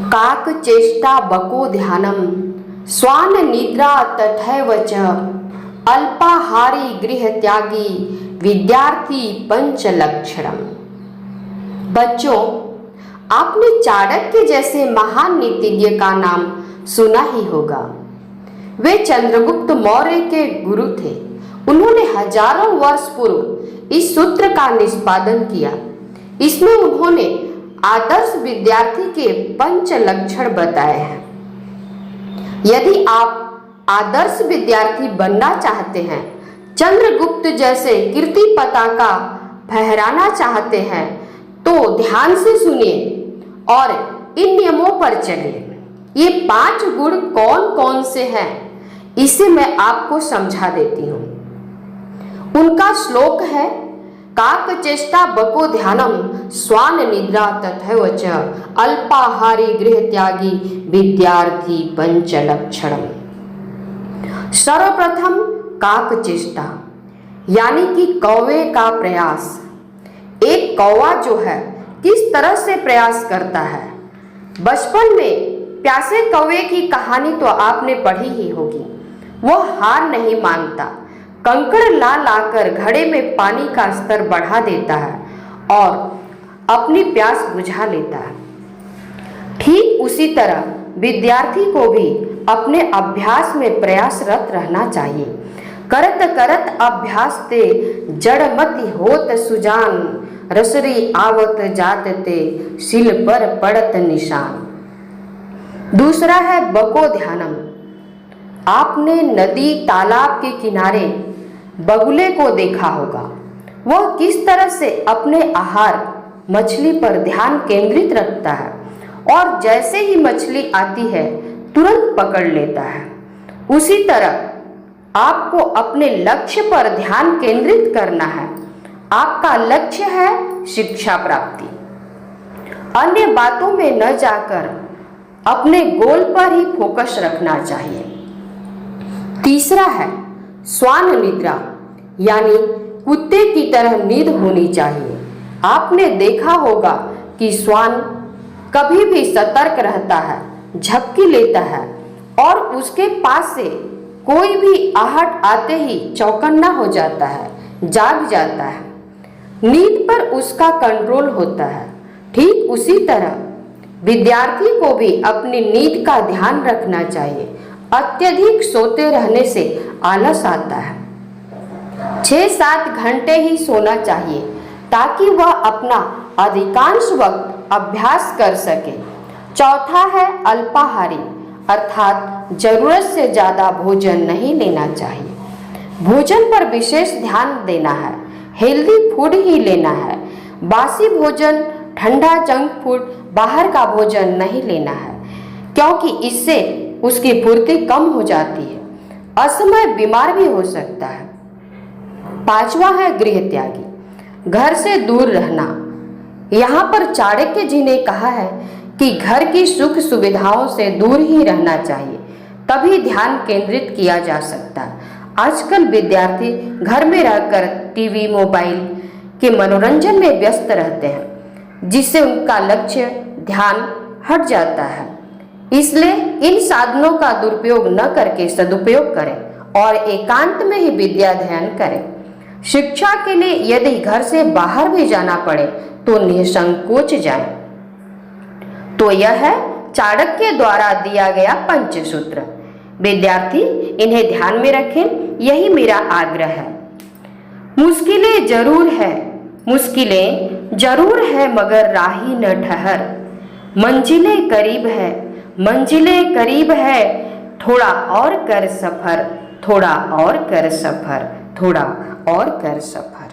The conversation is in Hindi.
काक चेष्टा बको ध्यानम स्वान निद्रा तथैव च अल्पाहारी गृह त्यागी विद्यार्थी पंचलक्षणम। बच्चों, आपने चाणक्य जैसे महान नीतिज्ञ का नाम सुना ही होगा। वे चंद्रगुप्त मौर्य के गुरु थे। उन्होंने हजारों वर्ष पूर्व इस सूत्र का निष्पादन किया। इसमें उन्होंने आदर्श विद्यार्थी के पंच लक्षण बताए हैं। यदि आप आदर्श विद्यार्थी बनना चाहते हैं, चंद्रगुप्त जैसे कीर्ति पताका फहराना चाहते हैं, तो ध्यान से सुनिए और इन नियमों पर चलिए। ये 5 गुण कौन कौन से हैं, इसे मैं आपको समझा देती हूँ। उनका श्लोक है, काक चेष्टा बको ध्यानम स्वान निद्रा तथैव च अल्पाहारी गृह त्यागी विद्यार्थी पंचलक्षणम। सर्वप्रथम काक चेष्टा यानी कि कौवे का प्रयास। एक कौवा जो है किस तरह से प्रयास करता है। बचपन में प्यासे कौवे की कहानी तो आपने पढ़ी ही होगी। वह हार नहीं मानता, कंकड़ ला लाकर घड़े में पानी का स्तर बढ़ा देता है और अपनी प्यास बुझा लेता है। ठीक उसी तरह विद्यार्थी को भी अपने अभ्यास में प्रयासरत रहना चाहिए। करत करत अभ्यास ते जड़मति होत सुजान रसरी आवत जात ते सिल पर पड़त निशान। दूसरा है बको ध्यानम। आपने नदी तालाब के किनारे बगुले को देखा होगा। वह किस तरह से अपने आहार मछली पर ध्यान केंद्रित रखता है और जैसे ही मछली आती है तुरंत पकड़ लेता है। उसी तरह आपको अपने लक्ष्य पर ध्यान केंद्रित करना है। आपका लक्ष्य है शिक्षा प्राप्ति। अन्य बातों में न जाकर अपने गोल पर ही फोकस रखना चाहिए। तीसरा है स्वान निद्रा यानी कुत्ते की तरह नींद होनी चाहिए। आपने देखा होगा कि श्वान कभी भी सतर्क रहता है, झपकी लेता है और उसके पास से कोई भी आहट आते ही चौकन्ना हो जाता है, जाग जाता है। नींद पर उसका कंट्रोल होता है। ठीक उसी तरह विद्यार्थी को भी अपनी नींद का ध्यान रखना चाहिए। अत्यधिक सोते रहने से आलस आता है। 6-7 घंटे ही सोना चाहिए ताकि वह अपना अधिकांश वक्त अभ्यास कर सके। चौथा है अल्पाहारी अर्थात जरूरत से ज़्यादा भोजन नहीं लेना चाहिए। भोजन पर विशेष ध्यान देना है। हेल्दी फूड ही लेना है। बासी भोजन, ठंडा जंक फूड, बाहर का भोजन नहीं लेना है, क्योंकि इससे उसकी पूर्ति कम हो जाती है। असमय बीमार भी हो सकता है। 5वां है गृह त्यागी, घर से दूर रहना। यहाँ पर चाणक्य जी ने कहा है कि घर की सुख सुविधाओं से दूर ही रहना चाहिए, तभी ध्यान केंद्रित किया जा सकता है। आजकल विद्यार्थी घर में रहकर टीवी, मोबाइल के मनोरंजन में व्यस्त रहते हैं, जिससे उनका लक्ष्य ध्यान हट जाता है। इसलिए इन साधनों का दुरुपयोग न करके सदुपयोग करें और एकांत में ही विद्या अध्ययन करें। शिक्षा के लिए यदि घर से बाहर भी जाना पड़े तो निसंकोच जाएं। तो यह है चाणक्य द्वारा दिया गया पंचसूत्र। विद्यार्थी इन्हें ध्यान में रखें, यही मेरा आग्रह है। मुश्किलें जरूर है मगर राही न ठहर। मंजिलें करीब है थोड़ा और कर सफर, थोड़ा और कर सफर।